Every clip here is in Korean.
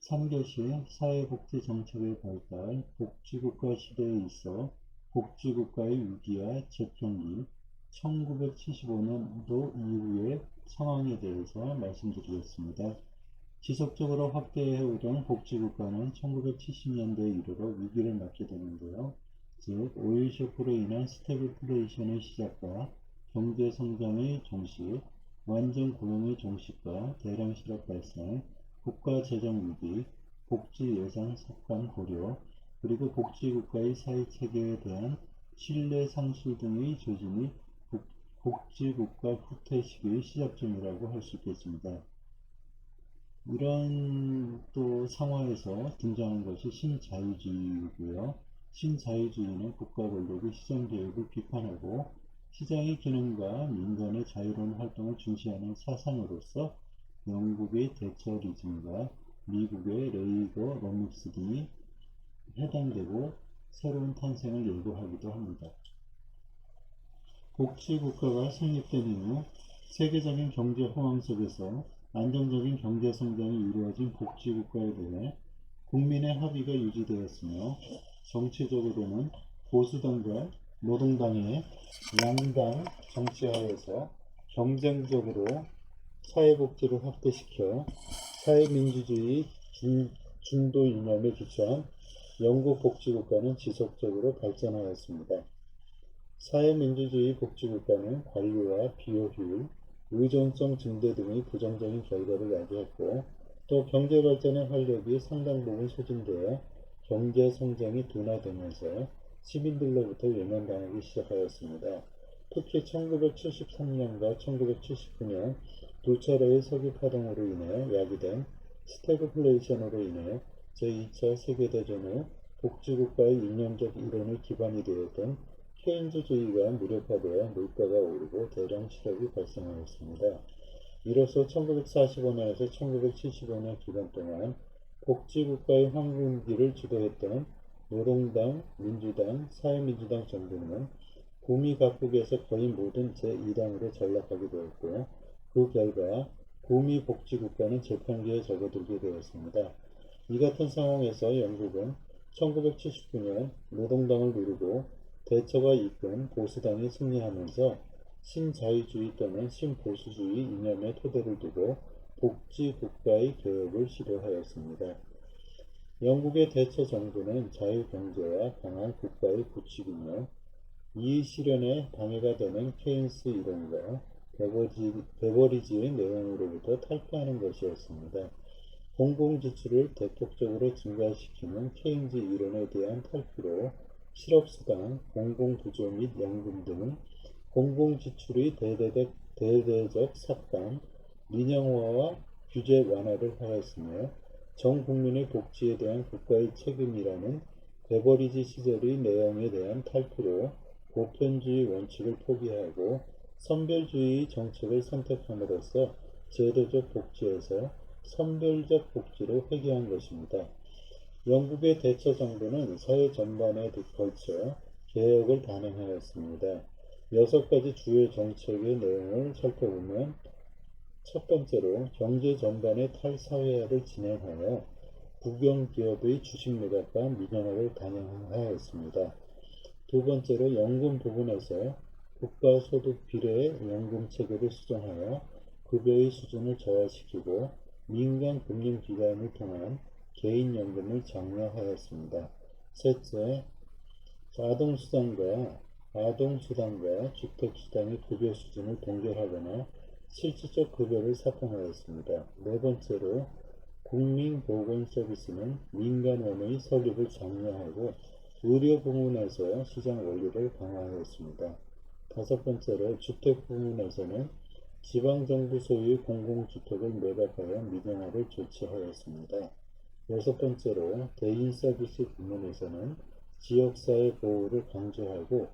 3교시 사회복지정책의 발달, 복지국가 시대에 있어 복지국가의 위기와 재편기, 1975년도 이후의 상황에 대해서 말씀드리겠습니다. 지속적으로 확대해오던 복지국가는 1970년대에 이르러 위기를 맞게 되는데요. 즉, 오일 쇼크로 인한 스태그플레이션의 시작과 경제성장의 종식, 완전 고용의 종식과 대량 실업 발생, 국가 재정 위기, 복지 예산 삭감 고려, 그리고 복지국가의 사회체계에 대한 신뢰 상실 등의 조짐이 복지국가 후퇴 시기의 시작 중이라고 할 수 있겠습니다. 이런 또 상황에서 등장한 것이 신자유주의이고요. 신자유주의는 국가 권력의 시장개혁을 비판하고 시장의 기능과 민간의 자유로운 활동을 중시하는 사상으로서 영국의 대처리즘과 미국의 레이거 러믹스 등이 해당되고 새로운 탄생을 예고하기도 합니다. 복지국가가 성립된 이후 세계적인 경제 호황 속에서 안정적인 경제 성장이 이루어진 복지국가에 대해 국민의 합의가 유지되었으며 정치적으로는 보수당과 노동당의 양당 정치하에서 경쟁적으로 사회복지를 확대시켜 사회민주주의 중도 이념에 기초한 영국 복지국가는 지속적으로 발전하였습니다. 사회민주주의 복지국가는 관리와 비효율, 의존성 증대 등의 부정적인 결과를 야기했고 또 경제발전의 활력이 상당 부분 소진되어 경제성장이 둔화되면서 시민들로부터 외면당하기 시작하였습니다. 특히 1973년과 1979년 두 차례의 석유파동으로 인해 야기된 스태그플레이션으로 인해 제2차 세계대전 후 복지국가의 이념적 이론의 기반이 되었던 케인즈주의가 무력화되어 물가가 오르고 대량 실업이 발생하였습니다. 이로써 1945년에서 1975년 기간 동안 복지국가의 황금기를 주도했던 노동당, 민주당, 사회민주당 정부는 구미 각국에서 거의 모든 제2당으로 전락하게 되었고 그 결과 구미 복지국가는 재편기에 접어들게 되었습니다. 이 같은 상황에서 영국은 1979년 노동당을 누르고 대처가 이끈 보수당이 승리하면서 신자유주의 또는 신보수주의 이념의 토대를 두고 복지국가의 개혁을 시도하였습니다. 영국의 대처 정부는 자유경제와 강한 국가의 구축이며 이 실현에 방해가 되는 케인스 이론과 베버리지의 내용으로부터 탈피하는 것이었습니다. 공공지출을 대폭적으로 증가시키는 케인즈 이론에 대한 탈피로 실업수당, 공공부조 및 연금 등 공공지출의 대대적 삭감, 민영화와 규제 완화를 하였으며 전 국민의 복지에 대한 국가의 책임이라는 베버리지 시절의 내용에 대한 탈피로 보편주의 원칙을 포기하고 선별주의 정책을 선택함으로써 제도적 복지에서 선별적 복지로 회귀한 것입니다. 영국의 대처 정부는 사회 전반에 걸쳐 개혁을 단행하였습니다. 6가지 주요 정책의 내용을 살펴보면 첫 번째로 경제 전반의 탈사회화를 진행하여 국영기업의 주식 매각과 민영화를 단행하였습니다. 두 번째로 연금 부분에서 국가소득 비례 연금 체계를 수정하여 급여의 수준을 저하시키고 민간 금융기관을 통한 개인연금을 장려하였습니다. 셋째, 아동수당과 주택수당의 급여 수준을 동결하거나 실질적 급여를 삭감하였습니다. 네 번째로 국민보건서비스는 민간원의 설립을 장려하고 의료 부문에서 시장 원리를 강화하였습니다. 다섯 번째로 주택 부문에서는 지방정부 소유의 공공주택을 매각하여 민영화를 조치하였습니다. 여섯 번째로 대인 서비스 부문에서는 지역사회 보호를 강조하고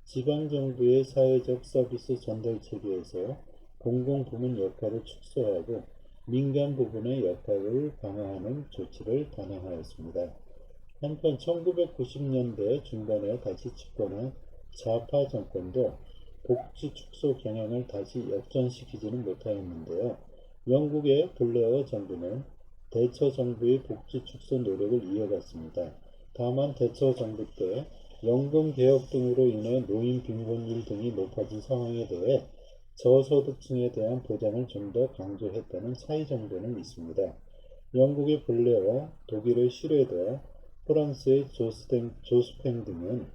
지방정부의 사회적 서비스 전달 체계에서 공공부문 역할을 축소하고 민간 부분의 역할을 강화하는 조치를 단행하였습니다. 한편 1990년대 중반에 다시 집권한 좌파 정권도 복지 축소 경향을 다시 역전시키지는 못하였는데요. 영국의 블레어 정부는 대처 정부의 복지 축소 노력을 이어갔습니다. 다만 대처 정부 때 연금 개혁 등으로 인해 노인 빈곤율 등이 높아진 상황에 대해 저소득층에 대한 보장을 좀 더 강조했다는 차이 정도는 있습니다. 영국의 블레어, 독일의 슈레더, 프랑스의 조스팽 등은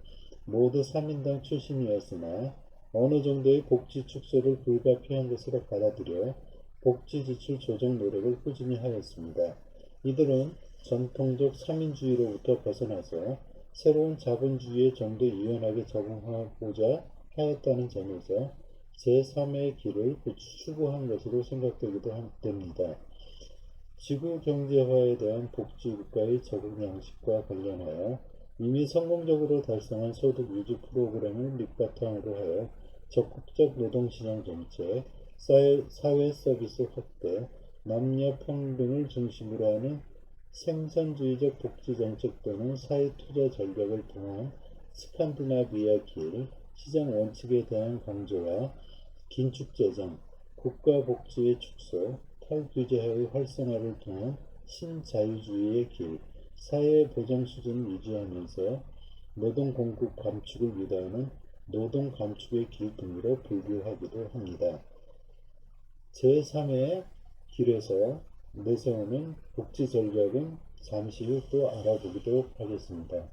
모두 3인당 출신이었으나 어느 정도의 복지 축소를 불가피한 것으로 받아들여 복지 지출 조정 노력을 꾸준히 하였습니다. 이들은 전통적 3인주의로부터 벗어나서 새로운 자본주의에 좀 더 유연하게 적응하고자 하였다는 점에서 제3의 길을 추구한 것으로 생각되기도 됩니다. 지구 경제화에 대한 복지국가의 적응 양식과 관련하여 이미 성공적으로 달성한 소득 유지 프로그램을 밑바탕으로 하여 적극적 노동시장 정책, 사회 서비스 확대, 남녀 평등을 중심으로 하는 생산주의적 복지 정책 또는 사회 투자 전략을 통한 스칸디나비아 길, 시장 원칙에 대한 강조와 긴축 재정, 국가 복지의 축소, 탈규제화의 활성화를 통한 신자유주의의 길, 사회 보장 수준을 유지하면서 노동 공급 감축을 유도하는 노동 감축의 길 등으로 분류하기도 합니다. 제3의 길에서 내세우는 복지 전략은 잠시 후 또 알아보도록 하겠습니다.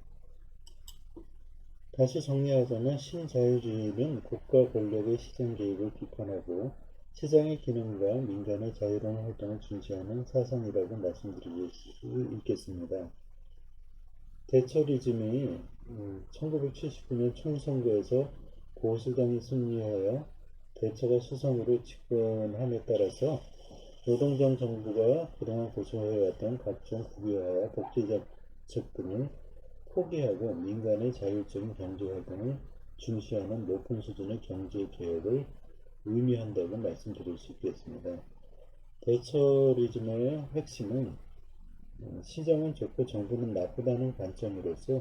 다시 정리하자면 신자유주의는 국가 권력의 시장 개입을 비판하고 시장의 기능과 민간의 자유로운 활동을 중시하는 사상이라고 말씀드릴 수 있겠습니다. 대처리즘이 1979년 총선거에서 보수당이 승리하여 대처가 수성으로 집권함에 따라서 노동당 정부가 그동안 고수해왔던 각종 국유화와 복지정책 등을 포기하고 민간의 자율적인 경제활동을 중시하는 높은 수준의 경제개혁을 의미한다고 말씀드릴 수 있겠습니다. 대처리즘의 핵심은 시장은 좋고 정부는 나쁘다는 관점으로서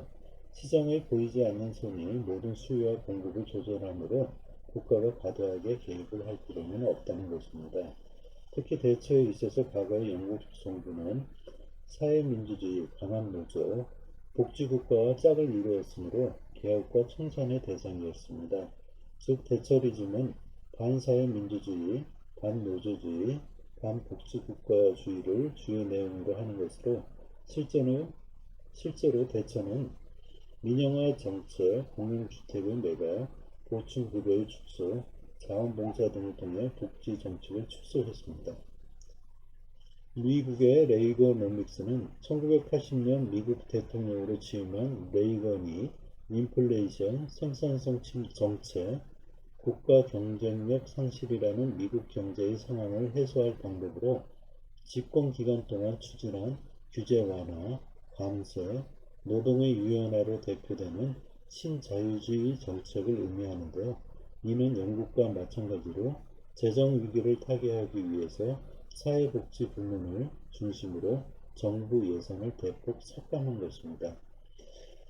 시장에 보이지 않는 손이 모든 수요와 공급을 조절하므로 국가가 과도하게 개입을 할 필요는 없다는 것입니다. 특히 대처에 있어서 과거의 영국 정부는 사회민주주의, 강한 노조, 복지국가와 짝을 이루었으므로 개혁과 청산의 대상이었습니다. 즉 대처리즘은 반사회민주주의, 반노조주의, 반복지국가주의를 주요 내용으로 하는 것으로 실제로 대처는 민영화 정책, 공용주택의 매각, 보충급여의 축소, 자원봉사 등을 통해 복지 정책을 축소했습니다. 미국의 레이거노믹스는 1980년 미국 대통령으로 취임한 레이건이 인플레이션, 생산성 정책, 국가 경쟁력 상실이라는 미국 경제의 상황을 해소할 방법으로 집권 기간 동안 추진한 규제 완화, 감세, 노동의 유연화로 대표되는 신자유주의 정책을 의미하는데요. 이는 영국과 마찬가지로 재정 위기를 타개하기 위해서 사회복지 부문을 중심으로 정부 예산을 대폭 삭감한 것입니다.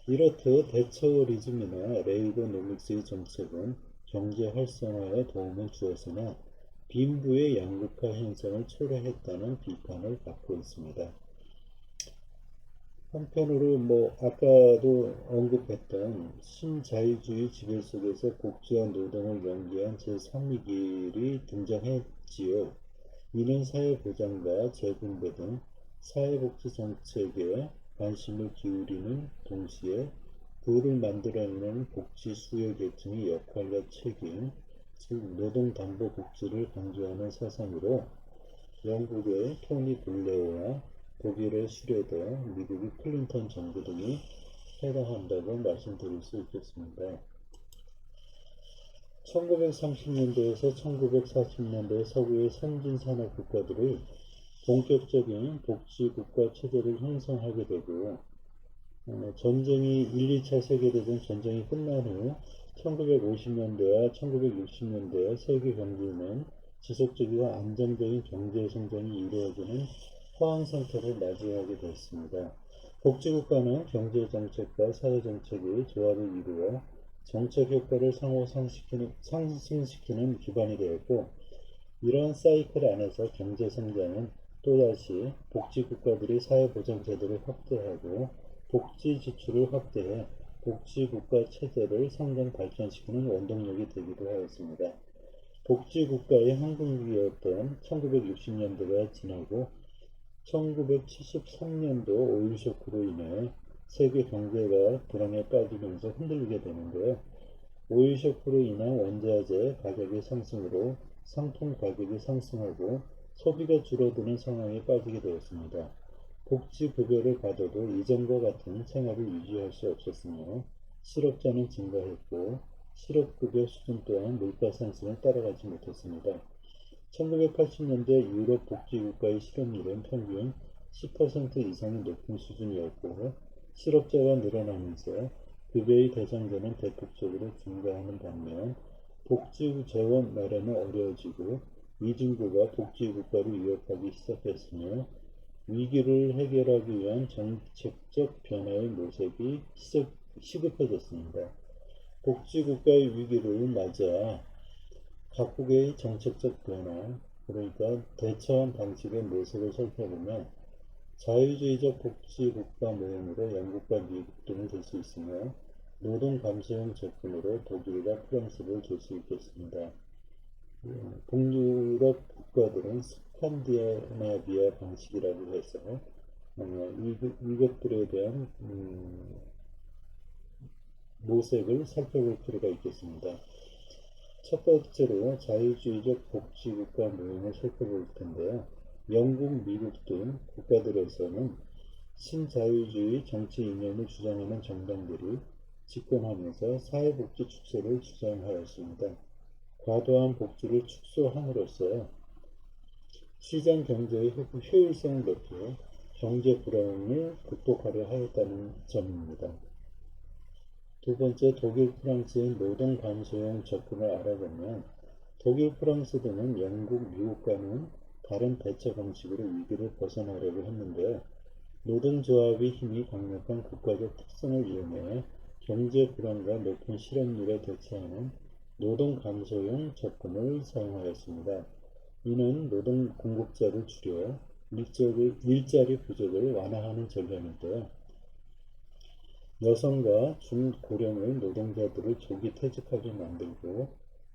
이렇듯 대처리즘이나 레이거노믹스의 정책은 경제 활성화에 도움을 주었으나 빈부의 양극화 현상을 초래했다는 비판을 받고 있습니다. 한편으로 아까도 언급했던 신자유주의 지배 속에서 복지와 노동을 연계한 제3의 길이 등장했지요. 이는 사회보장과 재분배 등 사회복지 정책에 관심을 기울이는 동시에 부를 만들어내는 복지 수요 계층의 역할과 책임, 즉 노동담보복지를 강조하는 사상으로 영국의 토니 블레어와 독일의 슈레더, 미국의 클린턴 정부 등이 해당한다고 말씀드릴 수 있겠습니다. 1930년대에서 1940년대 서구의 선진산업 국가들의 본격적인 복지국가 체제를 형성하게 되고 전쟁이 1, 2차 세계대전 전쟁이 끝난 후 1950년대와 1960년대 세계 경제는 지속적이고 안정적인 경제 성장이 이루어지는 허황 상태를 맞이하게 됐습니다. 복지국가는 경제정책과 사회정책이 조화를 이루어 정책 효과를 상승시키는 기반이 되었고 이러한 사이클 안에서 경제 성장은 또다시 복지국가들이 사회보장제도를 확대하고 복지 지출을 확대해 복지국가 체제를 성장 발전시키는 원동력이 되기도 하였습니다. 복지국가의 황금기였던 1960년대가 지나고 1973년도 오일 쇼크로 인해 세계 경제가 불황에 빠지면서 흔들리게 되는데요. 오일 쇼크로 인한 원자재 가격의 상승으로 상품 가격이 상승하고 소비가 줄어드는 상황에 빠지게 되었습니다. 복지급여를 받아도 이전과 같은 생활을 유지할 수 없었으며 실업자는 증가했고 실업급여 수준 또한 물가 상승을 따라가지 못했습니다. 1980년대 유럽 복지국가의 실업률은 평균 10% 이상이 높은 수준이었고 실업자가 늘어나면서 급여의 대상자는 대폭적으로 증가하는 반면 복지 재원 마련은 어려워지고 이중구가 복지국가를 위협하기 시작했으며 위기를 해결하기 위한 정책적 변화의 모색이 시급해졌습니다. 복지국가의 위기를 맞아 각국의 정책적 변화, 그러니까 대처한 방식의 모습을 살펴보면 자유주의적 복지국가 모형으로 영국과 미국 등을 들 수 있으며 노동 감소형 접근으로 독일과 프랑스를 들 수 있겠습니다. 북유럽 국가들은 스칸디나비아 방식이라고 해서 이것들에 대한 모색을 살펴볼 필요가 있겠습니다. 첫 번째로 자유주의적 복지국가 모형을 살펴볼 텐데요. 영국, 미국 등 국가들에서는 신자유주의 정치 이념을 주장하는 정당들이 집권하면서 사회복지 축소를 주장하였습니다. 과도한 복지를 축소함으로써 시장 경제의 효율성을 높여 경제 불안을 극복하려 하였다는 점입니다. 두 번째, 독일, 프랑스의 노동 감소형 접근을 알아보면 독일, 프랑스 등은 영국, 미국과는 다른 대처 방식으로 위기를 벗어나려고 했는데요. 노동조합의 힘이 강력한 국가적 특성을 이용해 경제 불안과 높은 실업률에 대처하는 노동 감소형 접근을 사용하였습니다. 이는 노동 공급자를 줄여 일자리 부족을 완화하는 전략인데요. 여성과 중고령의 노동자들을 조기 퇴직하게 만들고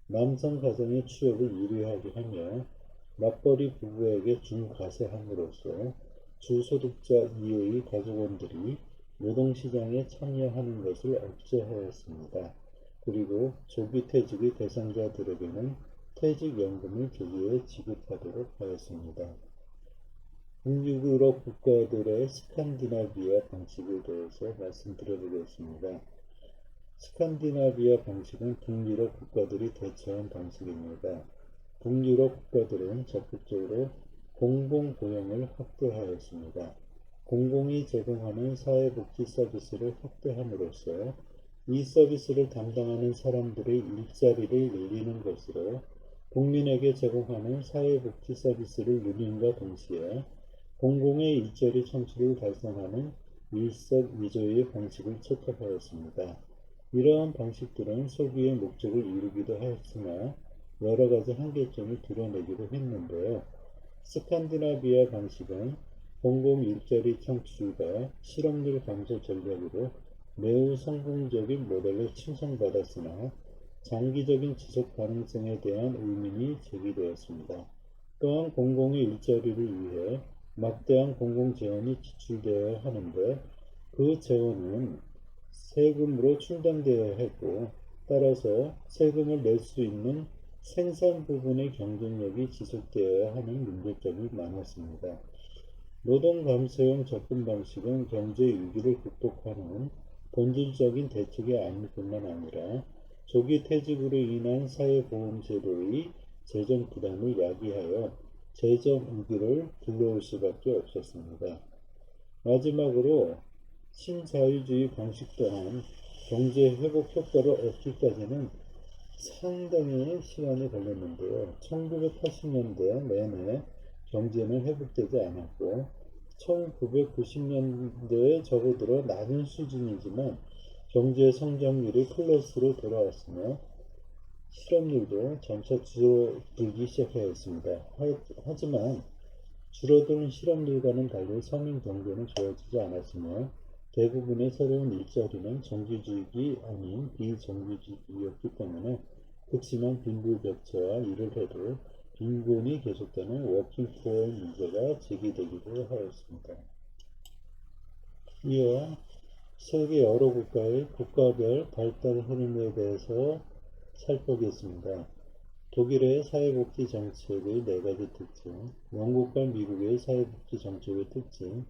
남성 가정의 취업을 유리하게 하며 맞벌이 부부에게 중과세함으로써 주소득자 이외의 가족원들이 노동시장에 참여하는 것을 억제하였습니다. 그리고 조기 퇴직의 대상자들에게는 퇴직연금을 조기에 지급하도록 하였습니다. 북유럽 국가들의 스칸디나비아 방식에 대해서 말씀드려보겠습니다. 스칸디나비아 방식은 북유럽 국가들이 대처한 방식입니다. 북유럽 국가들은 적극적으로 공공고용을 확대하였습니다. 공공이 제공하는 사회복지 서비스를 확대함으로써 이 서비스를 담당하는 사람들의 일자리를 늘리는 것으로 국민에게 제공하는 사회복지 서비스를 늘림과 동시에 공공의 일자리 창출을 달성하는 일석이조의 방식을 채택하였습니다. 이러한 방식들은 소비의 목적을 이루기도 하였으나 여러 가지 한계점을 드러내기도 했는데요. 스칸디나비아 방식은 공공 일자리 창출과 실업률 감소 전략으로 매우 성공적인 모델로 칭송받았으나 장기적인 지속 가능성에 대한 의문이 제기되었습니다. 또한 공공의 일자리를 위해 막대한 공공재원이 지출되어야 하는데 그 재원은 세금으로 충당되어야 했고 따라서 세금을 낼 수 있는 생산 부분의 경쟁력이 지속되어야 하는 문제점이 많았습니다. 노동 감소형 접근 방식은 경제 위기를 극복하는 본질적인 대책이 아닐 뿐만 아니라 조기 퇴직으로 인한 사회보험제도의 재정 부담을 야기하여 재정 위기를 불러올 수밖에 없었습니다. 마지막으로 신자유주의 방식 또한 경제 회복 효과를 얻기까지는 상당히 시간이 걸렸는데요. 1980년대 내내 경제는 회복되지 않았고 1990년대에 접어들어 낮은 수준이지만 경제 성장률이 플러스로 돌아왔으며 실업률도 점차 줄어들기 시작하였습니다. 하지만 줄어드는 실업률과는 달리 서민 경제는 좋아지지 않았으며 대부분의 새로운 일자리는 정규직이 아닌 비정규직이었기 때문에 그치만 빈부격차와 이를 해도 빈곤이 계속되는 워킹푸어의 문제가 제기되기도 하였습니다. 이어 세계 여러 국가의 국가별 발달 흐름에 대해서 살펴보겠습니다. 독일의 사회복지 정책의 4가지 특징, 영국과 미국의 사회복지 정책의 특징,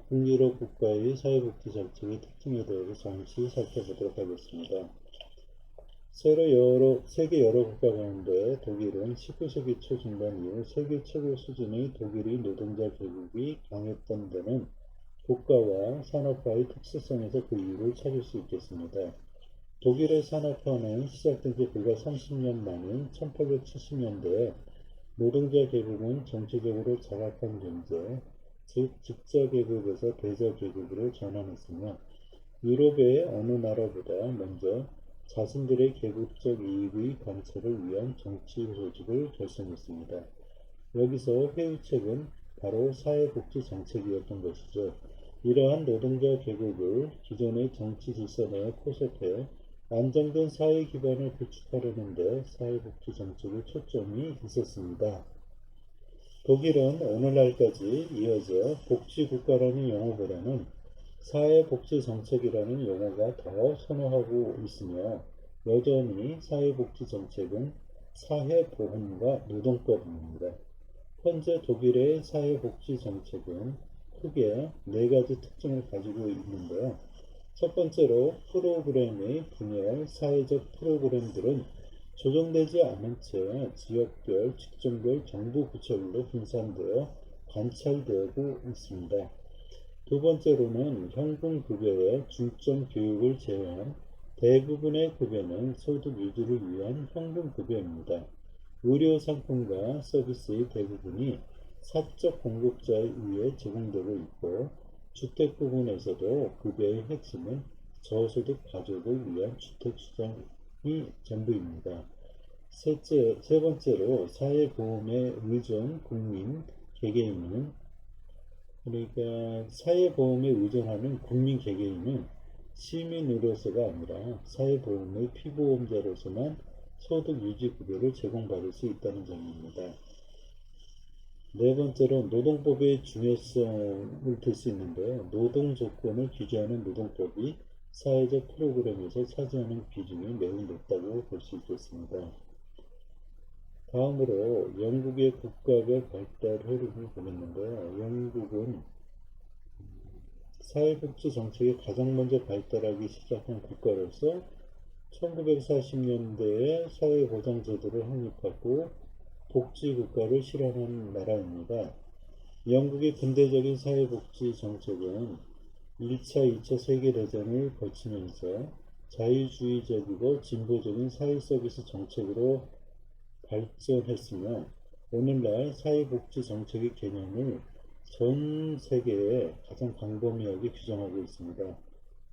북유럽 국가의 사회복지 정책의 특징에 대해서 잠시 살펴보도록 하겠습니다. 세계 여러 국가 가운데 독일은 19세기 초 중반 이후 세계 최고 수준의 독일의 노동자 계급이 강했던 데는 국가와 산업화의 특수성에서 그 이유를 찾을 수 있겠습니다. 독일의 산업화는 시작된 지 불과 30년 만인 1870년대에 노동자 계급은 정치적으로 장악한 존재, 즉 직자 계급에서 대자 계급으로 전환했으며 유럽의 어느 나라보다 먼저 자신들의 계급적 이익의 관철을 위한 정치 조직을 결성했습니다. 여기서 회유책은 바로 사회복지 정책이었던 것이죠. 이러한 노동자 계급을 기존의 정치 질서 내에 포섭해 안정된 사회 기반을 구축하려는 데 사회복지 정책의 초점이 있었습니다. 독일은 오늘날까지 이어져 복지국가라는 용어보다는 사회복지 정책이라는 용어가 더 선호하고 있으며 여전히 사회복지 정책은 사회보험과 노동법입니다. 현재 독일의 사회복지 정책은 크게 4가지 특징을 가지고 있는데요. 첫 번째로 프로그램의 분열, 사회적 프로그램들은 조정되지 않은 채 지역별, 직종별, 정부 부처별로 분산되어 관찰되고 있습니다. 두 번째로는 현금급여의 중점 교육을 제외한 대부분의 급여는 소득 유지를 위한 현금급여입니다. 의료 상품과 서비스의 대부분이 사적 공급자에 의해 제공되고 있고 주택 부분에서도 급여의 핵심은 저소득 가족을 위한 주택 수정이 전부입니다. 세 번째로 사회보험에 의존 국민 개개인은 그러니까 사회보험에 의존하는 국민 개개인은 시민으로서가 아니라 사회보험의 피보험자로서만 소득 유지 급여를 제공받을 수 있다는 점입니다. 네 번째로 노동법의 중요성을 들 수 있는데요. 노동 조건을 규제하는 노동법이 사회적 프로그램에서 차지하는 비중이 매우 높다고 볼 수 있겠습니다. 다음으로 영국의 국가별 발달 흐름을 보겠는데요. 영국은 사회복지 정책이 가장 먼저 발달하기 시작한 국가로서 1940년대에 사회보장제도를 확립하고 복지국가를 실현한 나라입니다. 영국의 근대적인 사회복지 정책은 1차, 2차 세계대전을 거치면서 자유주의적이고 진보적인 사회서비스 정책으로 발전했으며 오늘날 사회복지 정책의 개념을 전 세계에 가장 광범위하게 규정하고 있습니다.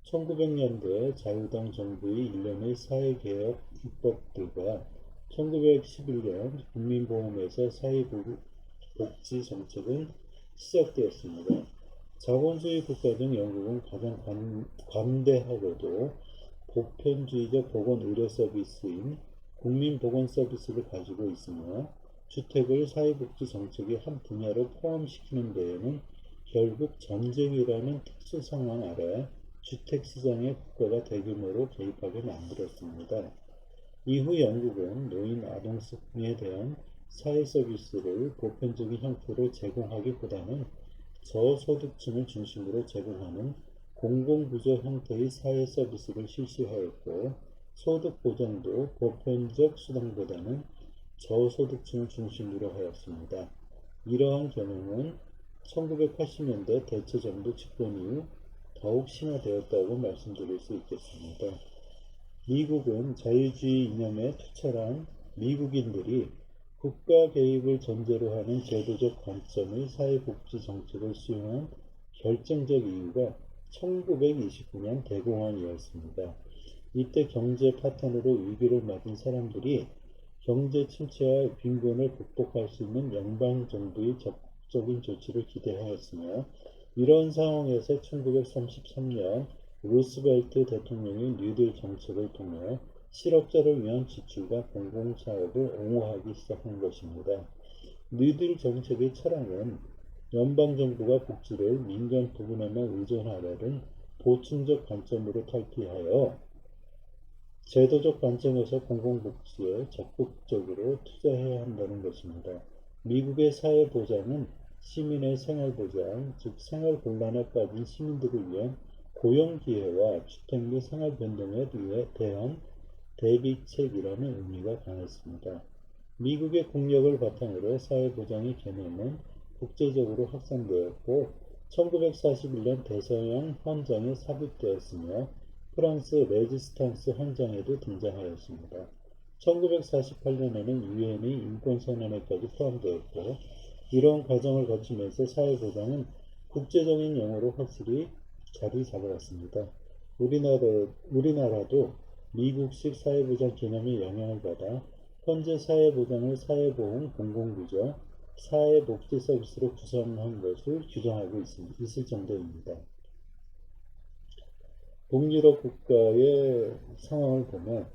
1900년대 자유당 정부의 일련의 사회개혁 입법들과 1911년 국민보험에서 사회복지 정책은 시작되었습니다. 자본주의 국가 중 영국은 가장 관대하고도 보편주의적 보건의료 서비스인 국민보건 서비스를 가지고 있으며 주택을 사회복지 정책의 한 분야로 포함시키는 데에는 결국 전쟁이라는 특수 상황 아래 주택시장에 국가가 대규모로 개입하게 만들었습니다. 이후 영국은 노인 아동성에 대한 사회 서비스를 보편적인 형태로 제공하기보다는 저소득층을 중심으로 제공하는 공공부조 형태의 사회 서비스를 실시하였고 소득 보장도 보편적 수당보다는 저소득층을 중심으로 하였습니다. 이러한 경영은 1980년대 대체정부 집권 이후 더욱 심화되었다고 말씀드릴 수 있겠습니다. 미국은 자유주의 이념에 투철한 미국인들이 국가 개입을 전제로 하는 제도적 관점의 사회복지 정책을 수용한 결정적 이유가 1929년 대공황이었습니다. 이때 경제 파탄으로 위기를 맞은 사람들이 경제 침체와 빈곤을 극복할 수 있는 연방정부의 적극적인 조치를 기대하였으며 이런 상황에서 1933년 루스벨트 대통령이 뉴딜 정책을 통해 실업자를 위한 지출과 공공사업을 옹호하기 시작한 것입니다. 뉴딜 정책의 철학은 연방정부가 복지를 민간 부분에만 의존하려는 보충적 관점으로 탈피하여 제도적 관점에서 공공복지에 적극적으로 투자해야 한다는 것입니다. 미국의 사회보장은 시민의 생활보장, 즉 생활곤란에 빠진 시민들을 위한 고용기회와 주택 및 생활변동에 대한 대비책이라는 의미가 강했습니다. 미국의 국력을 바탕으로 사회보장의 개념은 국제적으로 확산되었고 1941년 대서양 헌장에 삽입되었으며 프랑스 레지스탕스 헌장에도 등장하였습니다. 1948년에는 유엔의 인권선언에까지 포함되었고 이러한 과정을 거치면서 사회보장은 국제적인 용어로 확실히 자리 잡아갔습니다. 우리나라도 미국식 사회보장 개념의 영향을 받아 현재 사회보장을 사회보험 공공구조, 사회복지 서비스로 구성한 것을 규정하고 있을 정도입니다. 북유럽 국가의 상황을 보면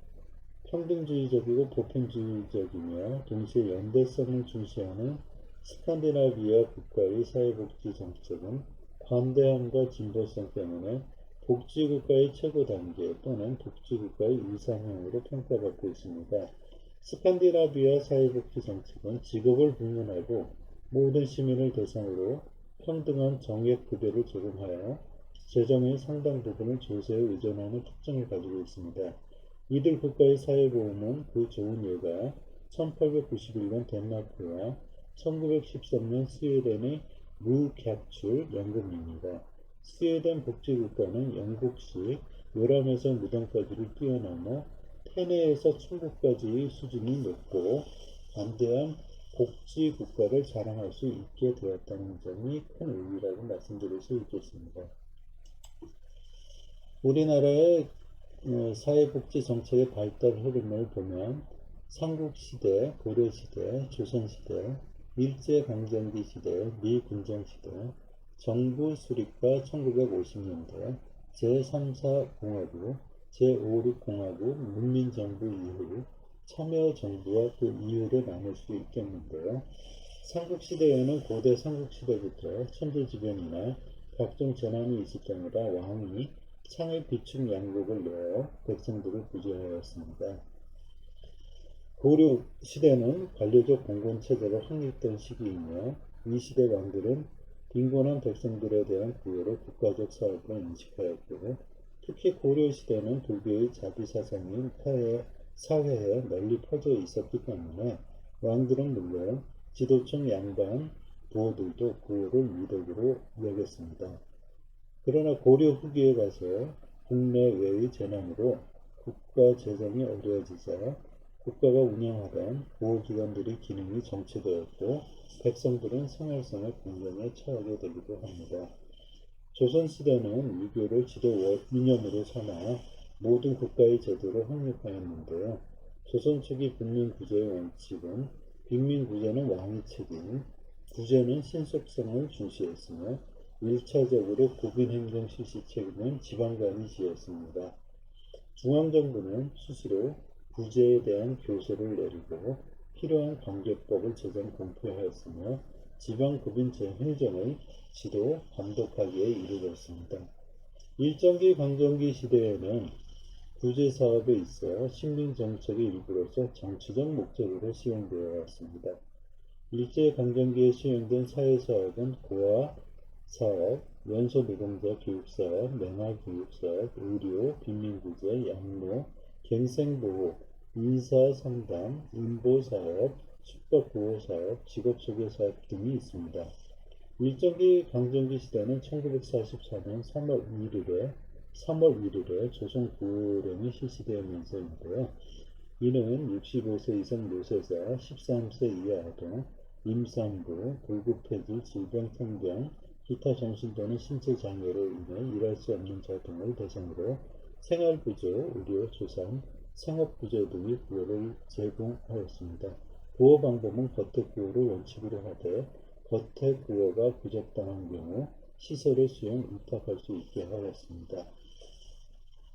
평등주의적이고 보편주의적이며 동시에 연대성을 중시하는 스칸디나비아 국가의 사회복지 정책은 관대함과 진보성 때문에 복지국가의 최고 단계 또는 복지국가의 이상형으로 평가받고 있습니다. 스칸디나비아 사회복지 정책은 직업을 불문하고 모든 시민을 대상으로 평등한 정액급여를 적용하여 재정의 상당 부분을 조세에 의존하는 특징을 가지고 있습니다. 이들 국가의 사회보험은 그 좋은 예가 1891년 덴마크와 1913년 스웨덴의 무격출 연금입니다. 스웨덴 복지국가는 영국식 요람에서 무덤까지를 뛰어넘어 테네에서 천국까지의 수준이 높고 관대한 복지국가를 자랑할 수 있게 되었다는 점이 큰 의미라고 말씀드릴 수 있겠습니다. 우리나라의 사회복지 정책의 발달 흐름을 보면 삼국시대, 고려시대, 조선시대, 일제강점기 시대, 미군정시대, 정부 수립과 1950년대, 제3사공화국, 제5,6공화국, 문민정부 이후 참여정부와 그 이후를 나눌 수 있겠는데요. 삼국시대에는 고대 삼국시대부터 천재지변이나 각종 재난이 있을 때마다 왕이 창의 비축 양곡을 내어 백성들을 구제하였습니다. 고려 시대는 관료적 공공체제가 확립된 시기이며 이 시대 왕들은 빈곤한 백성들에 대한 구애를 국가적 사업으로 인식하였고 특히 고려 시대는 불교의 자기 사상이 사회에 널리 퍼져 있었기 때문에 왕들은 물론 지도층 양반 부호들도 구호를 미덕으로 여겼습니다. 그러나 고려 후기에 가서 국내외의 재난으로 국가 재정이 어려워지자 국가가 운영하던 보호기관들의 기능이 정체되었고 백성들은 생활상의 공경에 처하게 되기도 합니다. 조선시대는 유교를 지도 이념으로 삼아 모든 국가의 제도를 확립하였는데요. 조선 초기 국민구제의 원칙은 빈민구제는 왕의 책임, 구제는 신속성을 중시했으며 1차적으로 국민행정 실시 책임은 지방관이 지었습니다. 중앙정부는 스스로 구제에 대한 교세를 내리고 필요한 관계법을 제정 공표하였으며 지방급인 행정을 지도 감독하기에 이르렀습니다. 일정기 강점기 시대에는 구제사업에 있어 식민정책의 일부로서 정치적 목적으로 시행되어 왔습니다. 일제강점기에 시행된 사회사업은 고아사업, 연소노동자 교육사업, 맹아교육사업, 의료, 빈민구제, 양로, 갱생보호, 인사상담, 인보사업, 숙박보호사업, 직업소개사업 등이 있습니다. 일정기 강점기 시대는 1944년 3월 1일에 조선 구호령이 실시되면서인데요. 이는 65세 이상 노세자, 13세 이하 아동, 임산부, 골급폐질, 질병통병, 기타 정신 또는 신체 장애로 인해 일할 수 없는 자 등을 대상으로 생활부조, 의료, 조산, 생업부조 등의 구호를 제공하였습니다. 구호 방법은 거택구호를 원칙으로 하되 거태 부여가 부적당한 경우 시설의 수용 위탁할 수 있게 하였습니다.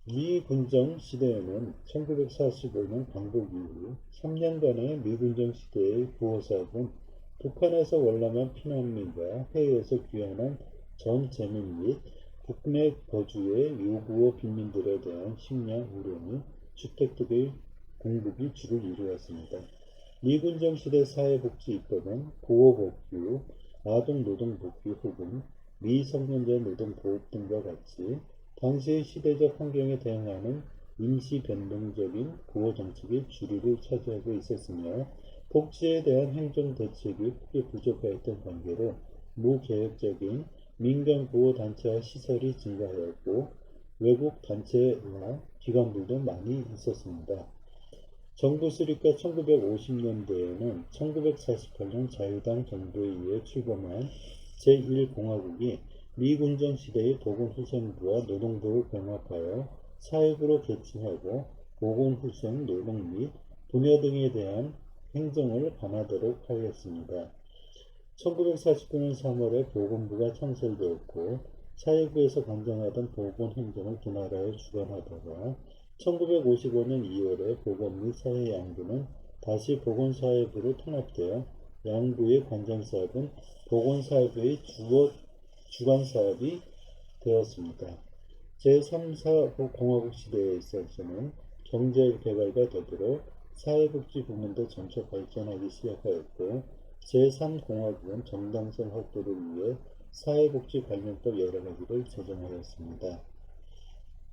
미 군정 시대에는 1945년 광복 이후 3년간의 미군정 시대의 부호사업은 북한에서 월남한 피난민과 해외에서 귀환한 전 재민 및 국내 거주의 요구어 빈민들에 대한 식량, 의료 및 주택 등의 공급이 주를 이루었습니다. 미군정 시대 사회복지 입법은 고어복지, 아동노동복지 혹은 미성년자 노동보호 등과 같이 당시의 시대적 환경에 대응하는 임시변동적인 구호정책이 주류를 차지하고 있었으며 복지에 대한 행정대책이 크게 부족하였던 관계로 무계획적인 민간구호단체와 시설이 증가하였고 외국 단체와 기관들도 많이 있었습니다. 정부 수립과 1950년대에는 1948년 자유당 정부에 의해 출범한 제1공화국이 미군정 시대의 보건후생부와 노동부를 병합하여 사회부로 개칭하고 보건후생, 노동 및 분야 등에 대한 행정을 관하도록 하였습니다. 1949년 3월에 보건부가 창설되었고 사회부에서 관장하던 보건행정을 분할하여 주관하다가 1955년 2월에 보건 및 사회양부는 다시 보건사회부로 통합되어 양부의 관장사업은 보건사회부의 주관사업이 되었습니다. 제3, 4공화국 시대에 있어서는 경제개발과 더불어 사회복지 부문도 점차 발전하기 시작하였고 제3공화국은 정당성 확보를 위해 사회복지 관련법 여러가지를 제정하였습니다.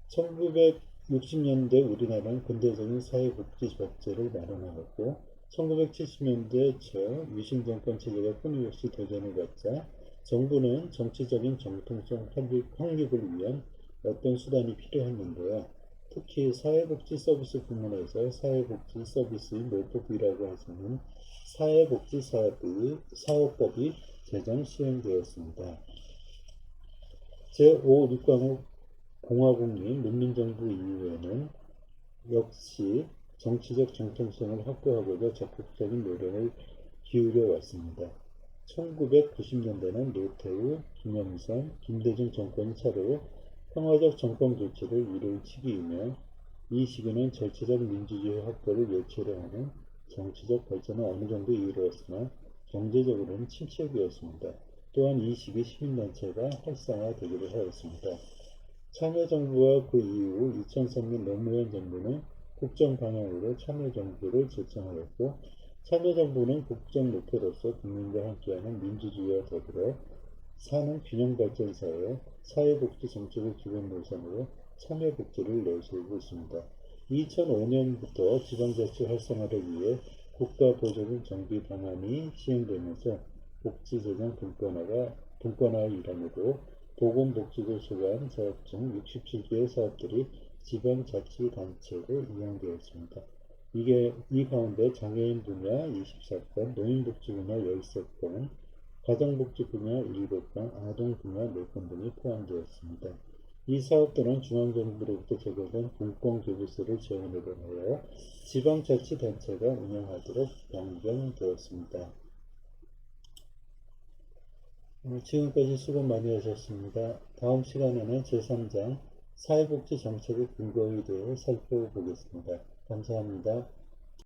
1960년대 우리나라는 근대적인 사회복지법제를 마련하였고 1970년대 초 유신정권 체제가 끊임없이 도전을 받자 정부는 정치적인 정통성 확립을 위한 어떤 수단이 필요했는데요. 특히 사회복지 서비스 부문에서 사회복지 서비스의 노법이라고 하시는 사회복지사업법이 제정 시행되었습니다. 제5 6공화국민 문민정부 이후에는 역시 정치적 정통성을 확보하고자 적극적인 노력을 기울여 왔습니다. 1990년대는 노태우, 김영삼, 김대중 정권이 차례로 평화적 정권 교체를 이룰 시기이며 이 시기는 절차적 민주주의 확보를 요체로 하는 정치적 발전은 어느 정도 이루었으나 경제적으로는 침체기였습니다. 또한 이 시기 시민단체가 활성화되기도 하였습니다. 참여정부와 그 이후 2003년 노무현 정부는 국정방향으로 참여정부를 제청하였고 참여정부는 국정 목표로서 국민과 함께하는 민주주의와 더불어 사는 균형발전사회 사회복지 정책을 기본 노선으로 참여복지를 내세우고 있습니다. 2005년부터 지방자치 활성화를 위해 국가보조금 정비 방안이 시행되면서 복지재정 분권화의 일환으로 보건복지부 소관 사업 중 67개의 사업들이 지방자치단체로 운영되었습니다. 이 가운데 장애인 분야 24건, 노인복지 분야 13건, 가정복지 분야 7건, 아동 분야 4건 등이 포함되었습니다. 이 사업들은 중앙정부로부터 제공된 공공교부세를 지원으로 하여 지방자치단체가 운영하도록 변경되었습니다. 지금까지 수고 많이 하셨습니다. 다음 시간에는 제3장 사회복지 정책의 근거에 대해 살펴보겠습니다. 감사합니다.